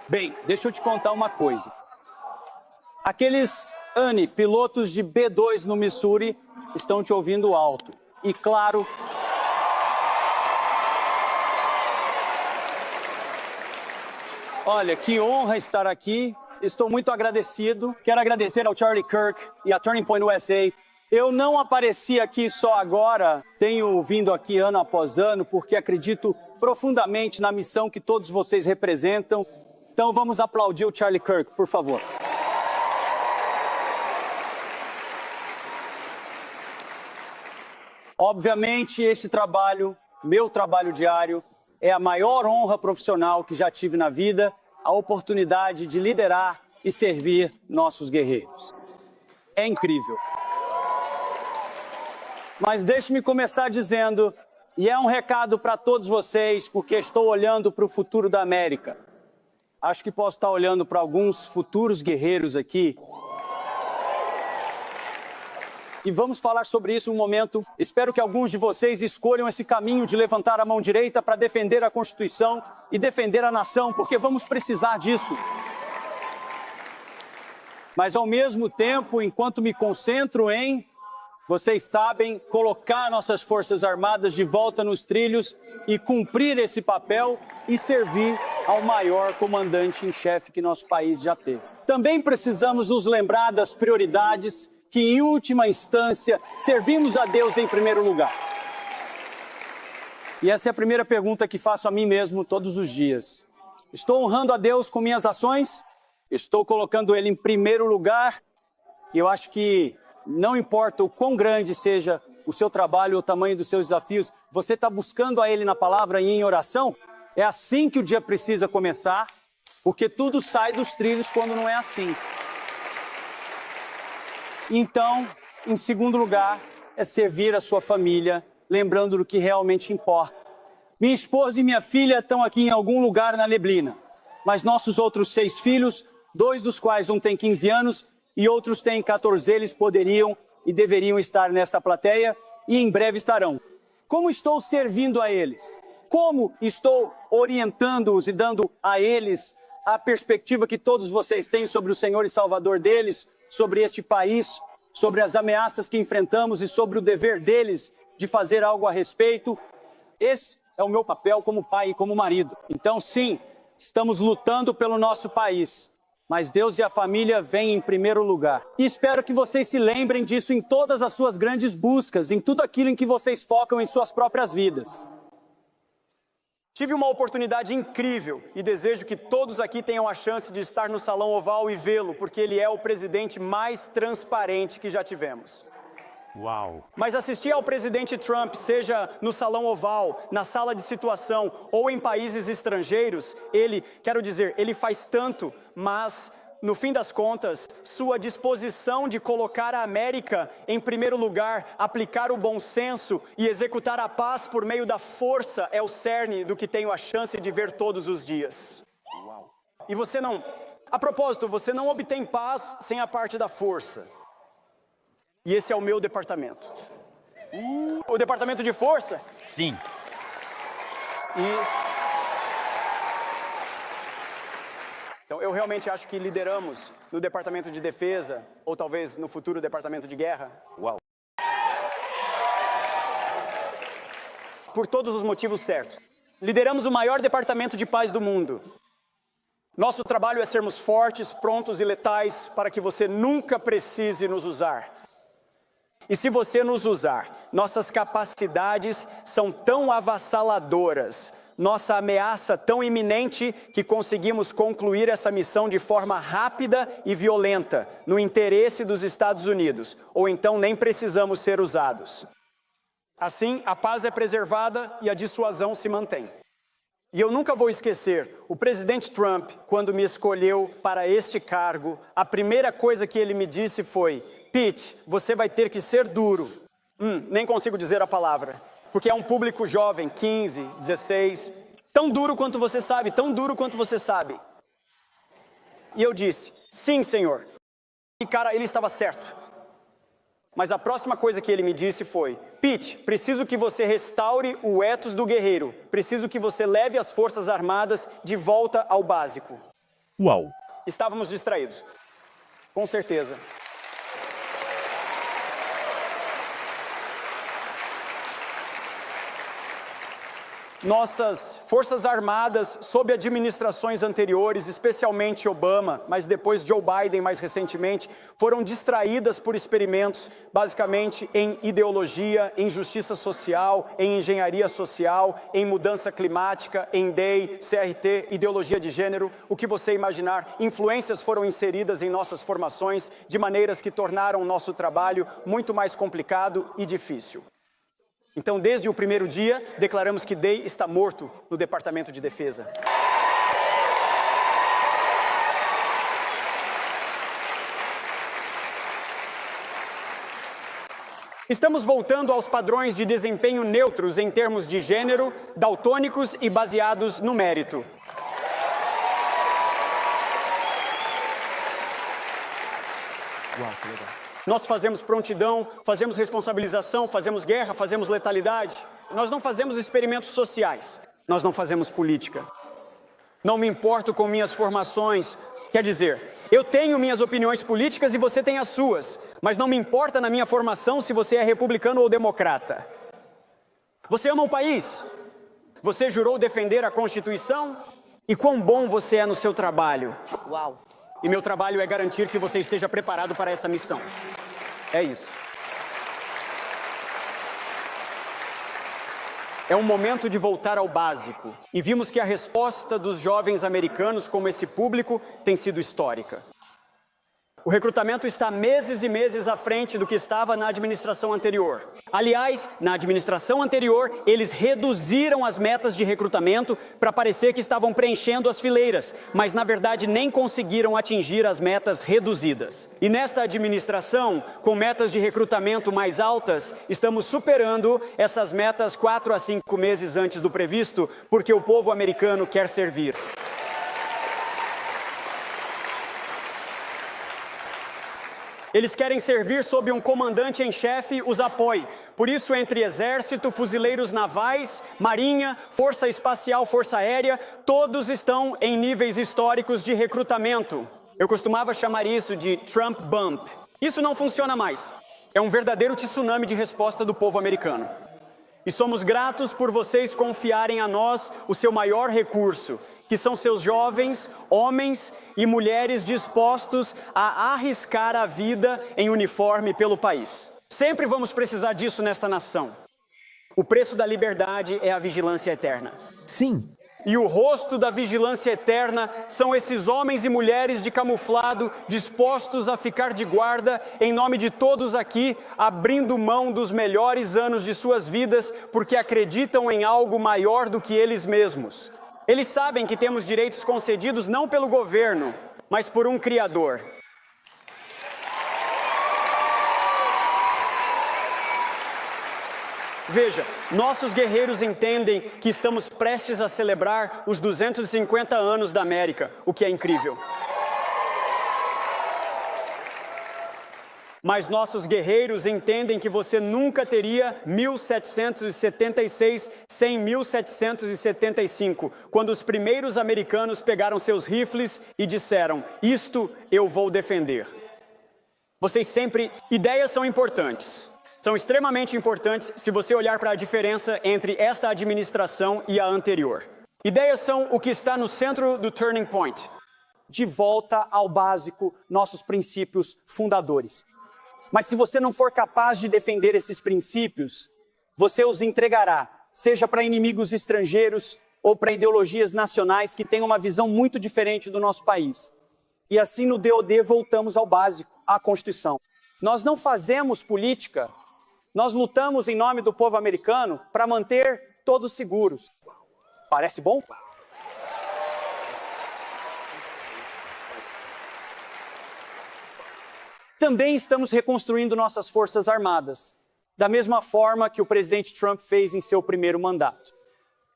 Bem, deixa eu te contar uma coisa. Aqueles pilotos de B2 no Missouri estão te ouvindo alto. E claro... Olha, que honra estar aqui. Estou muito agradecido. Quero agradecer ao Charlie Kirk e à Turning Point USA. Eu não apareci aqui só agora. Tenho vindo aqui ano após ano porque acredito profundamente na missão que todos vocês representam. Então vamos aplaudir o Charlie Kirk, por favor. Obviamente, esse trabalho, meu trabalho diário, é a maior honra profissional que já tive na vida, a oportunidade de liderar e servir nossos guerreiros. É incrível. Mas deixe-me começar dizendo, e é um recado para todos vocês, porque estou olhando para o futuro da América. Acho que posso estar olhando para alguns futuros guerreiros aqui. E vamos falar sobre isso um momento. Espero que alguns de vocês escolham esse caminho de levantar a mão direita para defender a Constituição e defender a nação, porque vamos precisar disso. Mas, ao mesmo tempo, enquanto me concentro em, vocês sabem, colocar nossas Forças Armadas de volta nos trilhos e cumprir esse papel e servir ao maior comandante em chefe que nosso país já teve. Também precisamos nos lembrar das prioridades que, em última instância, servimos a Deus em primeiro lugar. E essa é a primeira pergunta que faço a mim mesmo todos os dias. Estou honrando a Deus com minhas ações? Estou colocando Ele em primeiro lugar? E eu acho que não importa o quão grande seja o seu trabalho ou o tamanho dos seus desafios, você está buscando a Ele na palavra e em oração? É assim que o dia precisa começar, porque tudo sai dos trilhos quando não é assim. Então, em segundo lugar, é servir a sua família, lembrando do que realmente importa. Minha esposa e minha filha estão aqui em algum lugar na neblina, mas nossos outros 6 filhos, 2 dos quais um tem 15 anos e outros têm 14, eles poderiam e deveriam estar nesta plateia e em breve estarão. Como estou servindo a eles? Como estou orientando-os e dando a eles a perspectiva que todos vocês têm sobre o Senhor e Salvador deles, sobre este país, sobre as ameaças que enfrentamos e sobre o dever deles de fazer algo a respeito? Esse é o meu papel como pai e como marido. Então, sim, estamos lutando pelo nosso país, mas Deus e a família vêm em primeiro lugar. E espero que vocês se lembrem disso em todas as suas grandes buscas, em tudo aquilo em que vocês focam em suas próprias vidas. Tive uma oportunidade incrível e desejo que todos aqui tenham a chance de estar no Salão Oval e vê-lo, porque ele é o presidente mais transparente que já tivemos. Uau! Mas assistir ao presidente Trump, seja no Salão Oval, na sala de situação ou em países estrangeiros, ele faz tanto, mas, no fim das contas, sua disposição de colocar a América em primeiro lugar, aplicar o bom senso e executar a paz por meio da força é o cerne do que tenho a chance de ver todos os dias. Uau. E a propósito, você não obtém paz sem a parte da força. E esse é o meu departamento. O departamento de força? Sim. Então, eu realmente acho que lideramos no Departamento de Defesa, ou talvez no futuro Departamento de Guerra. Uau. Por todos os motivos certos. Lideramos o maior departamento de paz do mundo. Nosso trabalho é sermos fortes, prontos e letais para que você nunca precise nos usar. E se você nos usar, nossas capacidades são tão avassaladoras, nossa ameaça tão iminente que conseguimos concluir essa missão de forma rápida e violenta, no interesse dos Estados Unidos, ou então nem precisamos ser usados. Assim, a paz é preservada e a dissuasão se mantém. E eu nunca vou esquecer, o presidente Trump, quando me escolheu para este cargo, a primeira coisa que ele me disse foi: Pete, você vai ter que ser duro. Nem consigo dizer a palavra. Porque é um público jovem, 15, 16, tão duro quanto você sabe, tão duro quanto você sabe. E eu disse, sim, senhor. E cara, ele estava certo. Mas a próxima coisa que ele me disse foi, Pete, preciso que você restaure o ethos do guerreiro. Preciso que você leve as Forças Armadas de volta ao básico. Uau! Estávamos distraídos. Com certeza. Nossas Forças Armadas, sob administrações anteriores, especialmente Obama, mas depois Joe Biden mais recentemente, foram distraídas por experimentos, basicamente em ideologia, em justiça social, em engenharia social, em mudança climática, em DEI, CRT, ideologia de gênero, o que você imaginar. Influências foram inseridas em nossas formações de maneiras que tornaram o nosso trabalho muito mais complicado e difícil. Então, desde o primeiro dia, declaramos que DEI está morto no Departamento de Defesa. Estamos voltando aos padrões de desempenho neutros em termos de gênero, daltônicos e baseados no mérito. Uau, que legal. Nós fazemos prontidão, fazemos responsabilização, fazemos guerra, fazemos letalidade. Nós não fazemos experimentos sociais, nós não fazemos política. Não me importo com minhas formações, quer dizer, eu tenho minhas opiniões políticas e você tem as suas, mas não me importa na minha formação se você é republicano ou democrata. Você ama o país? Você jurou defender a Constituição? E quão bom você é no seu trabalho? Uau! E meu trabalho é garantir que você esteja preparado para essa missão. É isso. É um momento de voltar ao básico. E vimos que a resposta dos jovens americanos, como esse público, tem sido histórica. O recrutamento está meses e meses à frente do que estava na administração anterior. Aliás, na administração anterior, eles reduziram as metas de recrutamento para parecer que estavam preenchendo as fileiras, mas na verdade nem conseguiram atingir as metas reduzidas. E nesta administração, com metas de recrutamento mais altas, estamos superando essas metas 4 a 5 meses antes do previsto, porque o povo americano quer servir. Eles querem servir sob um comandante em chefe os apoie. Por isso, entre exército, fuzileiros navais, marinha, força espacial, força aérea, todos estão em níveis históricos de recrutamento. Eu costumava chamar isso de Trump Bump. Isso não funciona mais. É um verdadeiro tsunami de resposta do povo americano. E somos gratos por vocês confiarem a nós o seu maior recurso, que são seus jovens, homens e mulheres dispostos a arriscar a vida em uniforme pelo país. Sempre vamos precisar disso nesta nação. O preço da liberdade é a vigilância eterna. Sim. E o rosto da vigilância eterna são esses homens e mulheres de camuflado dispostos a ficar de guarda em nome de todos aqui, abrindo mão dos melhores anos de suas vidas porque acreditam em algo maior do que eles mesmos. Eles sabem que temos direitos concedidos não pelo governo, mas por um Criador. Veja, nossos guerreiros entendem que estamos prestes a celebrar os 250 anos da América, o que é incrível. Mas nossos guerreiros entendem que você nunca teria 1776 sem 1775, quando os primeiros americanos pegaram seus rifles e disseram, isto eu vou defender. Vocês sempre... Ideias são importantes. São extremamente importantes se você olhar para a diferença entre esta administração e a anterior. Ideias são o que está no centro do turning point. De volta ao básico, nossos princípios fundadores. Mas se você não for capaz de defender esses princípios, você os entregará, seja para inimigos estrangeiros ou para ideologias nacionais que têm uma visão muito diferente do nosso país. E assim no DoD voltamos ao básico, à Constituição. Nós não fazemos política, nós lutamos em nome do povo americano para manter todos seguros. Parece bom? Também estamos reconstruindo nossas forças armadas, da mesma forma que o presidente Trump fez em seu primeiro mandato.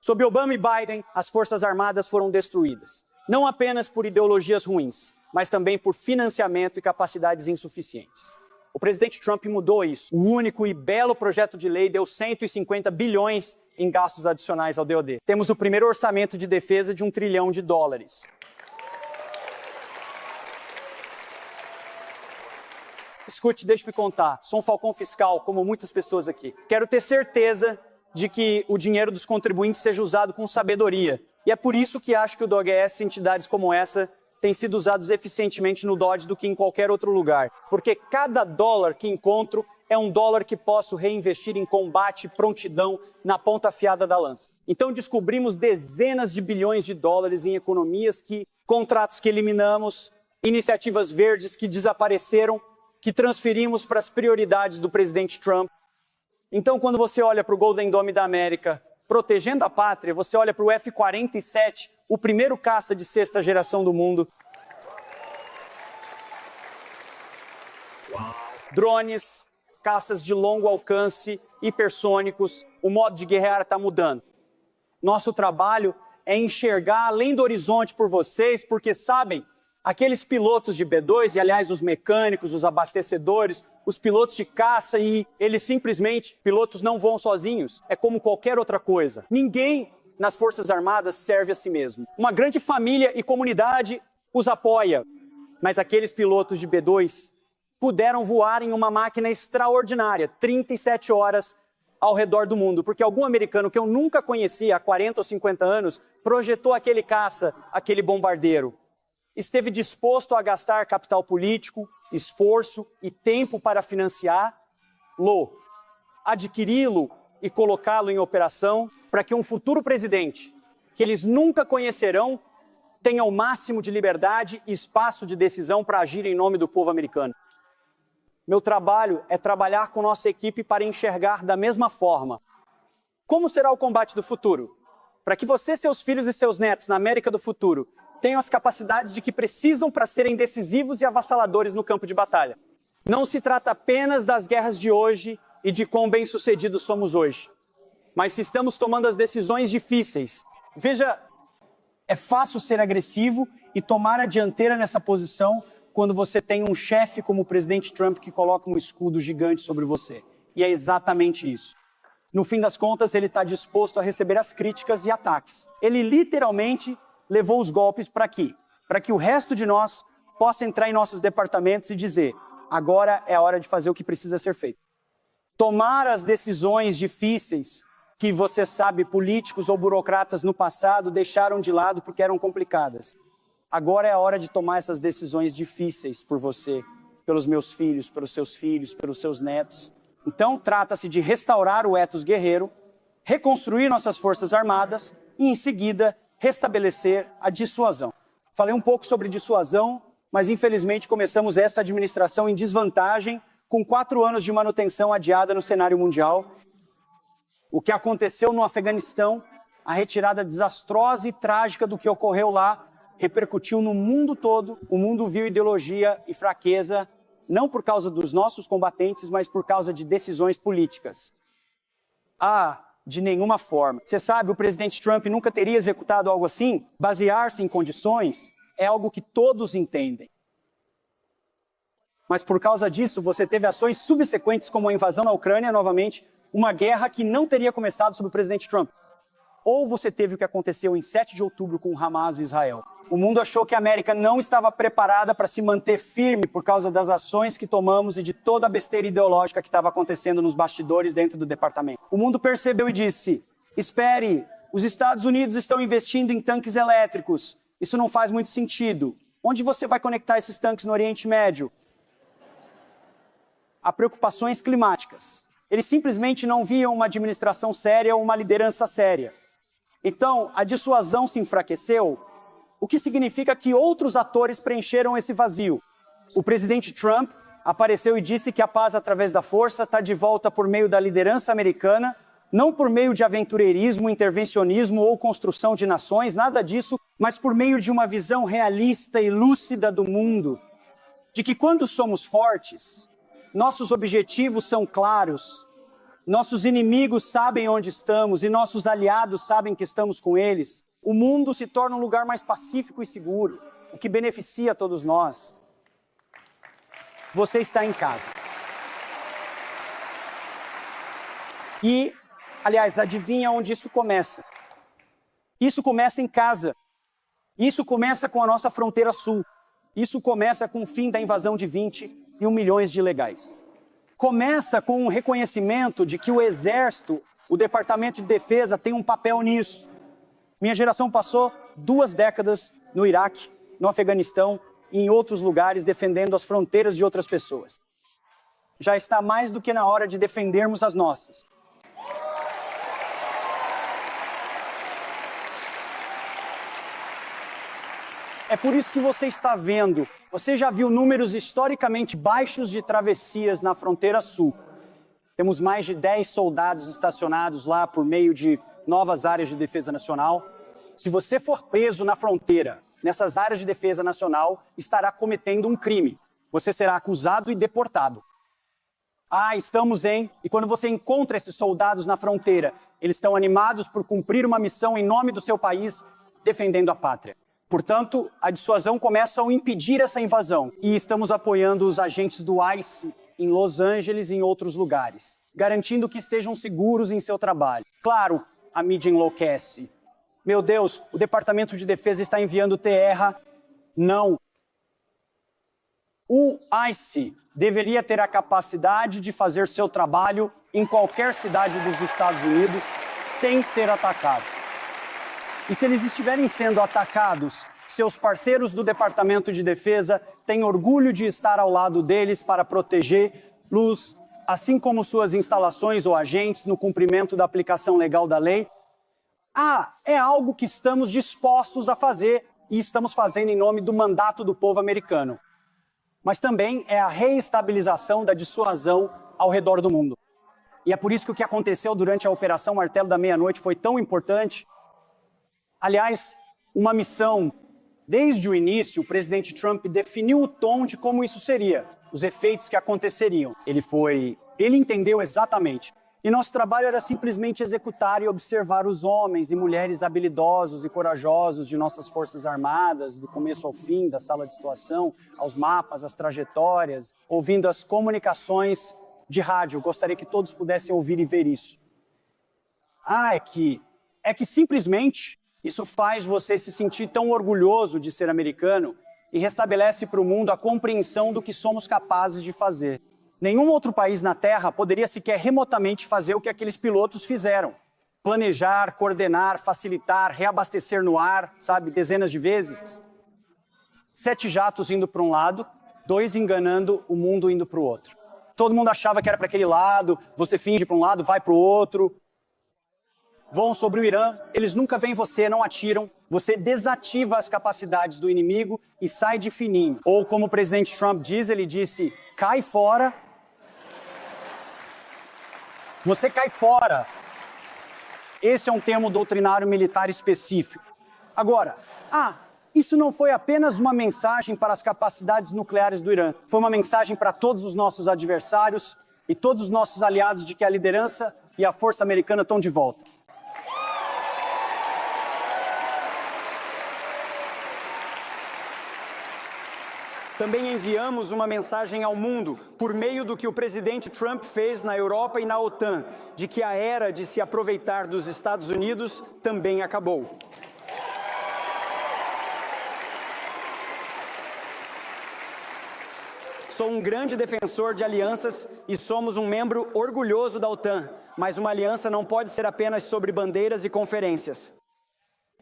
Sob Obama e Biden, as forças armadas foram destruídas, não apenas por ideologias ruins, mas também por financiamento e capacidades insuficientes. O presidente Trump mudou isso. O único e belo projeto de lei deu 150 bilhões em gastos adicionais ao DoD. Temos o primeiro orçamento de defesa de $1 trilhão. Escute, deixa eu me contar. Sou um falcão fiscal, como muitas pessoas aqui. Quero ter certeza de que o dinheiro dos contribuintes seja usado com sabedoria. E é por isso que acho que o DOGS, entidades como essa, têm sido usados eficientemente no DOD do que em qualquer outro lugar. Porque cada dólar que encontro é um dólar que posso reinvestir em combate e prontidão na ponta afiada da lança. Então descobrimos dezenas de bilhões de dólares em economias contratos que eliminamos, iniciativas verdes que desapareceram, que transferimos para as prioridades do presidente Trump. Então, quando você olha para o Golden Dome da América, protegendo a pátria, você olha para o F-47, o primeiro caça de sexta geração do mundo. Drones, caças de longo alcance, hipersônicos, o modo de guerrear está mudando. Nosso trabalho é enxergar além do horizonte por vocês, porque sabem, aqueles pilotos de B-2, e aliás os mecânicos, os abastecedores, os pilotos de caça, e eles simplesmente, pilotos não voam sozinhos, é como qualquer outra coisa. Ninguém nas Forças Armadas serve a si mesmo. Uma grande família e comunidade os apoia, mas aqueles pilotos de B-2 puderam voar em uma máquina extraordinária, 37 horas ao redor do mundo, porque algum americano que eu nunca conhecia há 40 ou 50 anos projetou aquele caça, aquele bombardeiro. Esteve disposto a gastar capital político, esforço e tempo para financiá-lo, adquiri-lo e colocá-lo em operação para que um futuro presidente, que eles nunca conhecerão, tenha o máximo de liberdade e espaço de decisão para agir em nome do povo americano. Meu trabalho é trabalhar com nossa equipe para enxergar da mesma forma. Como será o combate do futuro? Para que você, seus filhos e seus netos na América do futuro tenham as capacidades de que precisam para serem decisivos e avassaladores no campo de batalha. Não se trata apenas das guerras de hoje e de quão bem-sucedidos somos hoje, mas se estamos tomando as decisões difíceis. Veja, é fácil ser agressivo e tomar a dianteira nessa posição quando você tem um chefe como o presidente Trump que coloca um escudo gigante sobre você. E é exatamente isso. No fim das contas, ele está disposto a receber as críticas e ataques. Ele literalmente levou os golpes para aqui, para que o resto de nós possa entrar em nossos departamentos e dizer: agora é a hora de fazer o que precisa ser feito. Tomar as decisões difíceis que, você sabe, políticos ou burocratas no passado deixaram de lado porque eram complicadas. Agora é a hora de tomar essas decisões difíceis por você, pelos meus filhos, pelos seus netos. Então, trata-se de restaurar o ethos guerreiro, reconstruir nossas forças armadas e, em seguida, restabelecer a dissuasão. Falei um pouco sobre dissuasão, mas infelizmente começamos esta administração em desvantagem, com 4 anos de manutenção adiada no cenário mundial. O que aconteceu no Afeganistão, a retirada desastrosa e trágica do que ocorreu lá, repercutiu no mundo todo. O mundo viu ideologia e fraqueza, não por causa dos nossos combatentes, mas por causa de decisões políticas. De nenhuma forma. Você sabe, o presidente Trump nunca teria executado algo assim? Basear-se em condições é algo que todos entendem. Mas por causa disso, você teve ações subsequentes como a invasão na Ucrânia, novamente, uma guerra que não teria começado sob o presidente Trump. Ou você teve o que aconteceu em 7 de outubro com Hamas e Israel. O mundo achou que a América não estava preparada para se manter firme por causa das ações que tomamos e de toda a besteira ideológica que estava acontecendo nos bastidores dentro do departamento. O mundo percebeu e disse: espere, os Estados Unidos estão investindo em tanques elétricos. Isso não faz muito sentido. Onde você vai conectar esses tanques no Oriente Médio? Há preocupações climáticas. Eles simplesmente não viam uma administração séria ou uma liderança séria. Então, a dissuasão se enfraqueceu, o que significa que outros atores preencheram esse vazio. O presidente Trump apareceu e disse que a paz através da força está de volta por meio da liderança americana, não por meio de aventureirismo, intervencionismo ou construção de nações, nada disso, mas por meio de uma visão realista e lúcida do mundo, de que quando somos fortes, nossos objetivos são claros, nossos inimigos sabem onde estamos e nossos aliados sabem que estamos com eles. O mundo se torna um lugar mais pacífico e seguro, o que beneficia a todos nós. Você está em casa. E, aliás, adivinha onde isso começa? Isso começa em casa. Isso começa com a nossa fronteira sul. Isso começa com o fim da invasão de 20 1 milhão de ilegais. Começa com um reconhecimento de que o Exército, o Departamento de Defesa tem um papel nisso. Minha geração passou 2 décadas no Iraque, no Afeganistão e em outros lugares defendendo as fronteiras de outras pessoas. Já está mais do que na hora de defendermos as nossas. É por isso que você está vendo. Você já viu números historicamente baixos de travessias na fronteira sul. Temos mais de 10 soldados estacionados lá por meio de novas áreas de defesa nacional. Se você for preso na fronteira, nessas áreas de defesa nacional, estará cometendo um crime. Você será acusado e deportado. E quando você encontra esses soldados na fronteira, eles estão animados por cumprir uma missão em nome do seu país, defendendo a pátria. Portanto, a dissuasão começa ao impedir essa invasão. E estamos apoiando os agentes do ICE em Los Angeles e em outros lugares, garantindo que estejam seguros em seu trabalho. Claro, a mídia enlouquece. Meu Deus, o Departamento de Defesa está enviando terra. Não. O ICE deveria ter a capacidade de fazer seu trabalho em qualquer cidade dos Estados Unidos sem ser atacado. E se eles estiverem sendo atacados, seus parceiros do Departamento de Defesa têm orgulho de estar ao lado deles para protegê-los, assim como suas instalações ou agentes no cumprimento da aplicação legal da lei. É algo que estamos dispostos a fazer e estamos fazendo em nome do mandato do povo americano. Mas também é a reestabilização da dissuasão ao redor do mundo. E é por isso que o que aconteceu durante a Operação Martelo da Meia-Noite foi tão importante. Aliás, uma missão, desde o início, o presidente Trump definiu o tom de como isso seria, os efeitos que aconteceriam. Ele entendeu exatamente. E nosso trabalho era simplesmente executar e observar os homens e mulheres habilidosos e corajosos de nossas Forças Armadas, do começo ao fim, da sala de situação, aos mapas, às trajetórias, ouvindo as comunicações de rádio. Gostaria que todos pudessem ouvir e ver isso. É que simplesmente isso faz você se sentir tão orgulhoso de ser americano e restabelece para o mundo a compreensão do que somos capazes de fazer. Nenhum outro país na Terra poderia sequer remotamente fazer o que aqueles pilotos fizeram. Planejar, coordenar, facilitar, reabastecer no ar, dezenas de vezes. 7 jatos indo para um lado, 2 enganando o mundo indo para o outro. Todo mundo achava que era para aquele lado, você finge para um lado, vai para o outro. Voam sobre o Irã, eles nunca veem você, não atiram, você desativa as capacidades do inimigo e sai de fininho. Ou como o presidente Trump diz, ele disse, cai fora. Você cai fora. Esse é um termo doutrinário militar específico. Agora, isso não foi apenas uma mensagem para as capacidades nucleares do Irã. Foi uma mensagem para todos os nossos adversários e todos os nossos aliados de que a liderança e a força americana estão de volta. Também enviamos uma mensagem ao mundo, por meio do que o presidente Trump fez na Europa e na OTAN, de que a era de se aproveitar dos Estados Unidos também acabou. Sou um grande defensor de alianças e somos um membro orgulhoso da OTAN, mas uma aliança não pode ser apenas sobre bandeiras e conferências.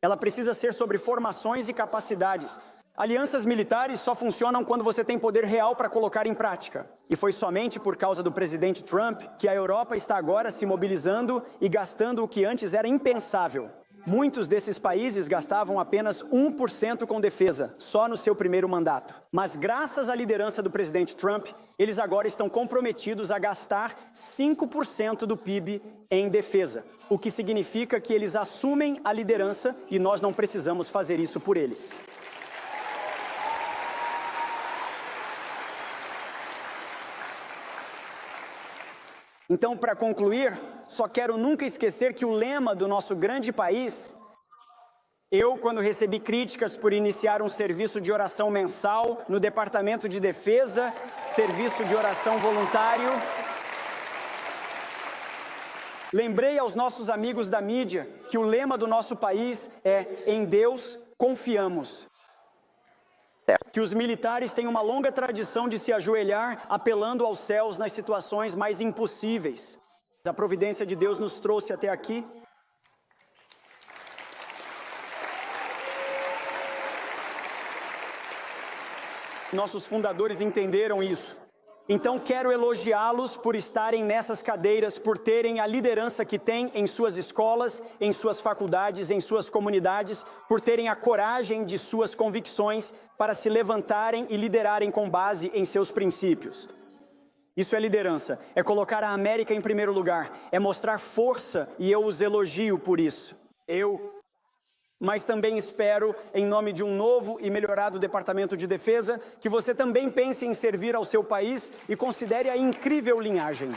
Ela precisa ser sobre formações e capacidades. Alianças militares só funcionam quando você tem poder real para colocar em prática. E foi somente por causa do presidente Trump que a Europa está agora se mobilizando e gastando o que antes era impensável. Muitos desses países gastavam apenas 1% com defesa, só no seu primeiro mandato. Mas graças à liderança do presidente Trump, eles agora estão comprometidos a gastar 5% do PIB em defesa. O que significa que eles assumem a liderança e nós não precisamos fazer isso por eles. Então, para concluir, só quero nunca esquecer que o lema do nosso grande país, quando recebi críticas por iniciar um serviço de oração mensal no Departamento de Defesa, serviço de oração voluntário, lembrei aos nossos amigos da mídia que o lema do nosso país é: em Deus confiamos. que os militares têm uma longa tradição de se ajoelhar apelando aos céus nas situações mais impossíveis. A providência de Deus nos trouxe até aqui. Nossos fundadores entenderam isso. Então quero elogiá-los por estarem nessas cadeiras, por terem a liderança que têm em suas escolas, em suas faculdades, em suas comunidades, por terem a coragem de suas convicções para se levantarem e liderarem com base em seus princípios. Isso é liderança, é colocar a América em primeiro lugar, é mostrar força e eu os elogio por isso. Mas também espero, em nome de um novo e melhorado Departamento de Defesa, que você também pense em servir ao seu país e considere a incrível linhagem